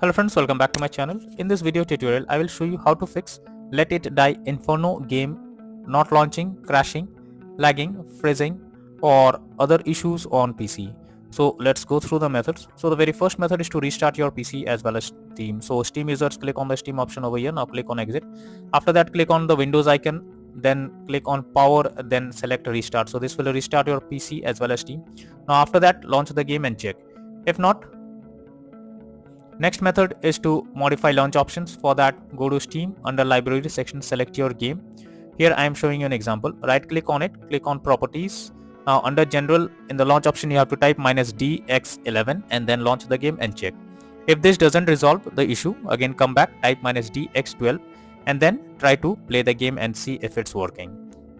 Hello friends, welcome back to my channel. In this video tutorial, I will show you how to fix Let It Die Inferno game not launching, crashing, lagging, freezing or other issues on PC. So let's go through the methods. So the very first method is to restart your PC as well as Steam. So Steam users, click on the Steam option over here. Now click on exit. After that, click on the Windows icon. Then click on power, then select restart. So this will restart your PC as well as Steam. Now after that, launch the game and check. If not, next method is to modify launch options. For that, go to Steam, under library section, select your game. Here I am showing you an example. Right click on it, click on properties. Now under general, in the launch option you have to type -dx11 and then launch the game and check. If this doesn't resolve the issue, again come back, type -dx12 and then try to play the game and see if it's working.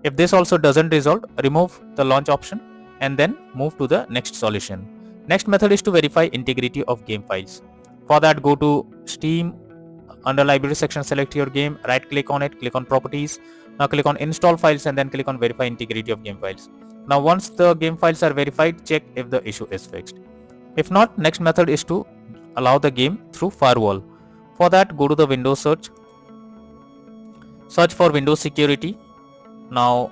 If this also doesn't resolve, remove the launch option and then move to the next solution. Next method is to verify integrity of game files. For that, go to Steam, under library section, select your game, right click on it, click on properties. Now click on install files and then click on verify integrity of game files. Now once the game files are verified, check if the issue is fixed. If not, next method is to allow the game through firewall. For that, go to the Windows search for Windows security. Now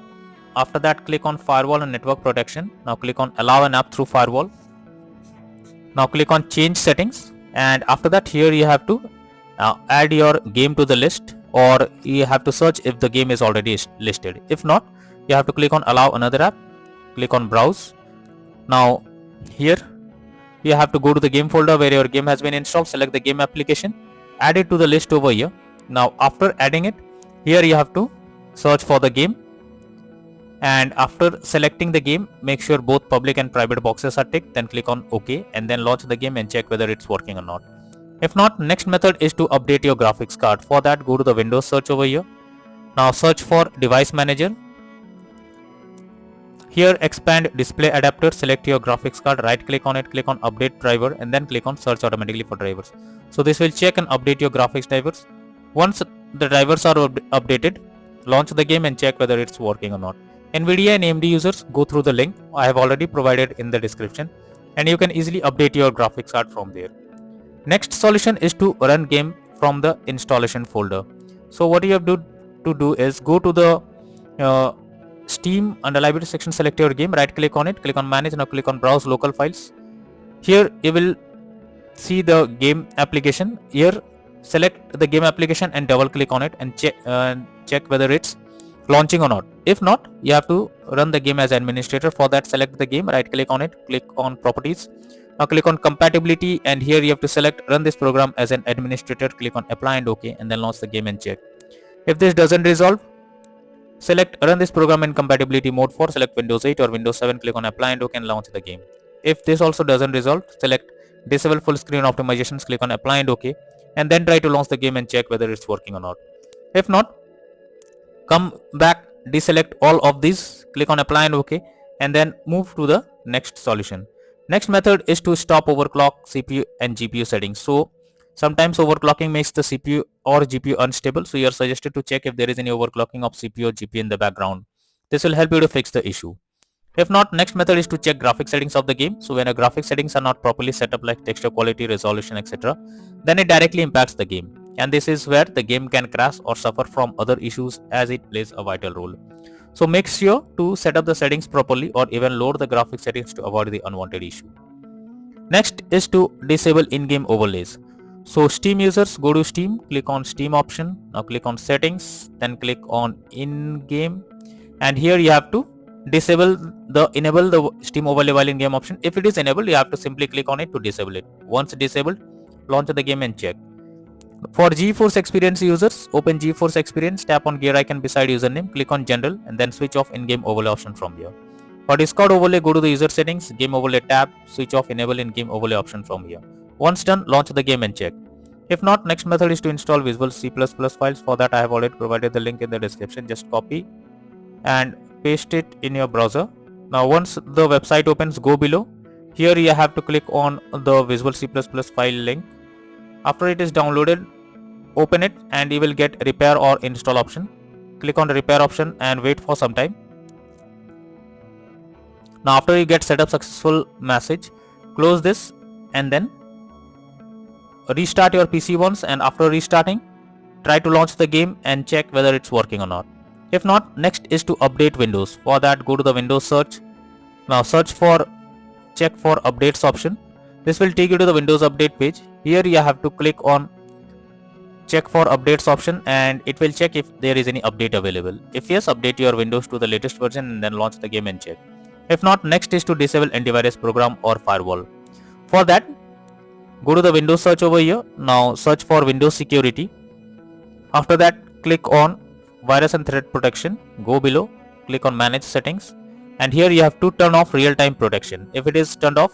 after that, click on firewall and network protection. Now click on allow an app through firewall. Now click on change settings. And after that, here you have to add your game to the list, or you have to search if the game is already listed. If not, you have to click on allow another app, click on browse. Now here you have to go to the game folder where your game has been installed, select the game application, add it to the list over here. Now after adding it, here you have to search for the game, and after selecting the game, make sure both public and private boxes are ticked, then click on OK and then launch the game and check whether it's working or not. If not, next method is to update your graphics card. For that, go to the Windows search over here. Now search for device manager. Here expand display adapter, select your graphics card, right click on it, click on update driver and then click on search automatically for drivers. So this will check and update your graphics drivers. Once the drivers are updated, launch the game and check whether it's working or not. NVIDIA and AMD users, go through the link I have already provided in the description and you can easily update your graphics card from there. Next solution is to run game from the installation folder. So what you have to do is go to the Steam, under library section, select your game, right click on it, click on manage. Now click on browse local files. Here you will see the game application. Here select the game application and double click on it and check whether it's launching or not. If not, you have to run the game as administrator. For that, select the game, right click on it, click on properties. Now click on compatibility and here you have to select run this program as an administrator, click on apply and OK and then launch the game and check. If this doesn't resolve, select run this program in compatibility mode. For select Windows 8 or Windows 7, click on apply and OK and launch the game. If this also doesn't resolve, select disable full screen optimizations, click on apply and OK and then try to launch the game and check whether it's working or not. If not, come back, deselect all of these, click on apply and OK and then move to the next solution. Next method is to stop overclock CPU and GPU settings. So sometimes overclocking makes the CPU or GPU unstable, so you are suggested to check if there is any overclocking of CPU or GPU in the background. This will help you to fix the issue. If not, next method is to check graphic settings of the game. So when a graphic settings are not properly set up, like texture quality, resolution, etc., then it directly impacts the game. And this is where the game can crash or suffer from other issues as it plays a vital role. So make sure to set up the settings properly or even lower the graphic settings to avoid the unwanted issue. Next is to disable in-game overlays. So Steam users, go to Steam, click on Steam option, now click on settings, then click on in-game and here you have to enable the Steam overlay while in-game option. If it is enabled, you have to simply click on it to disable it. Once disabled, launch the game and check. For GeForce Experience users, open GeForce Experience, tap on gear icon beside username, click on general and then switch off in-game overlay option from here. For Discord overlay, go to the user settings, game overlay tab, switch off enable in-game overlay option from here. Once done, launch the game and check. If not, next method is to install Visual C++ files. For that, I have already provided the link in the description. Just copy and paste it in your browser. Now once the website opens, go below. Here you have to click on the Visual C++ file link. After it is downloaded, open it and you will get repair or install option. Click on the repair option and wait for some time. Now after you get setup successful message, close this and then restart your PC once, and after restarting, try to launch the game and check whether it's working or not. If not, next is to update Windows. For that, go to the Windows search. Now search for check for updates option. This will take you to the Windows update page. Here you have to click on check for updates option, and it will check if there is any update available. If yes, update your Windows to the latest version and then launch the game and check. If not, next is to disable antivirus program or firewall. For that, go to the Windows search over here. Now search for Windows security. After that, click on virus and threat protection. Go below, click on manage settings, and here you have to turn off real-time protection. If it is turned off,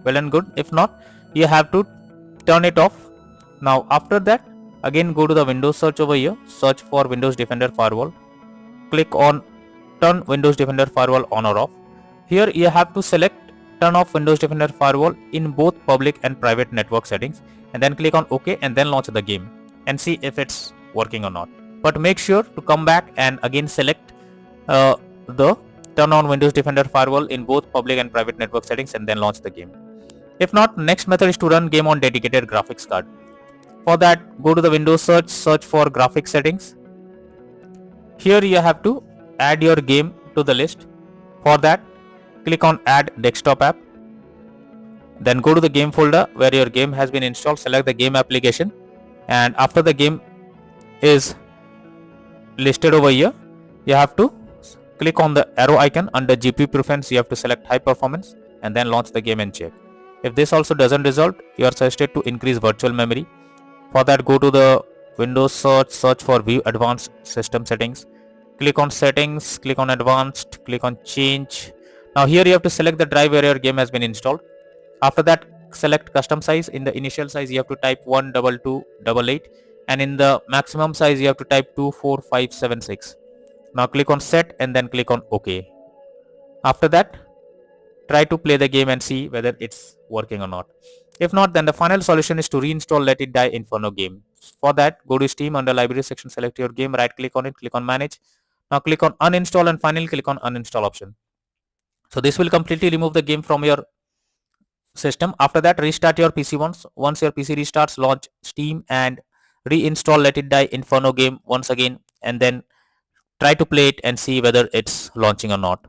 well and good. If not, you have to turn it off. Now after that, again go to the Windows search over here, search for Windows Defender Firewall, click on turn Windows Defender Firewall on or off. Here you have to select turn off Windows Defender Firewall in both public and private network settings, and then click on OK and then launch the game and see if it's working or not. But make sure to come back and again select the turn on Windows Defender Firewall in both public and private network settings and then launch the game. If not, next method is to run game on dedicated graphics card. For that, go to the Windows search, search for graphics settings. Here you have to add your game to the list. For that, click on add desktop app. Then go to the game folder where your game has been installed, select the game application, and after the game is listed over here, you have to click on the arrow icon under GPU preference. You have to select high performance and then launch the game and check. If this also doesn't result, you are suggested to increase virtual memory. For that, go to the Windows search, search for view advanced system settings. Click on settings, click on advanced, click on change. Now here you have to select the drive where your game has been installed. After that, select custom size. In the initial size, you have to type 12288, and in the maximum size, you have to type 24576. Now click on set and then click on OK. After that, try to play the game and see whether it's working or not. If not, then the final solution is to reinstall Let It Die Inferno game. For that, go to Steam, under library section, select your game, right click on it, click on manage. Now click on uninstall and finally click on uninstall option. So this will completely remove the game from your system. After that, restart your PC once. Once your PC restarts, launch Steam and reinstall Let It Die Inferno game once again, and then try to play it and see whether it's launching or not.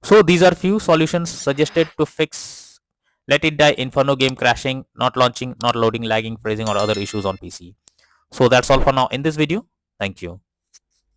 So these are few solutions suggested to fix Let It Die Inferno game crashing, not launching, not loading, lagging, freezing or other issues on PC. So that's all for now in this video. Thank you.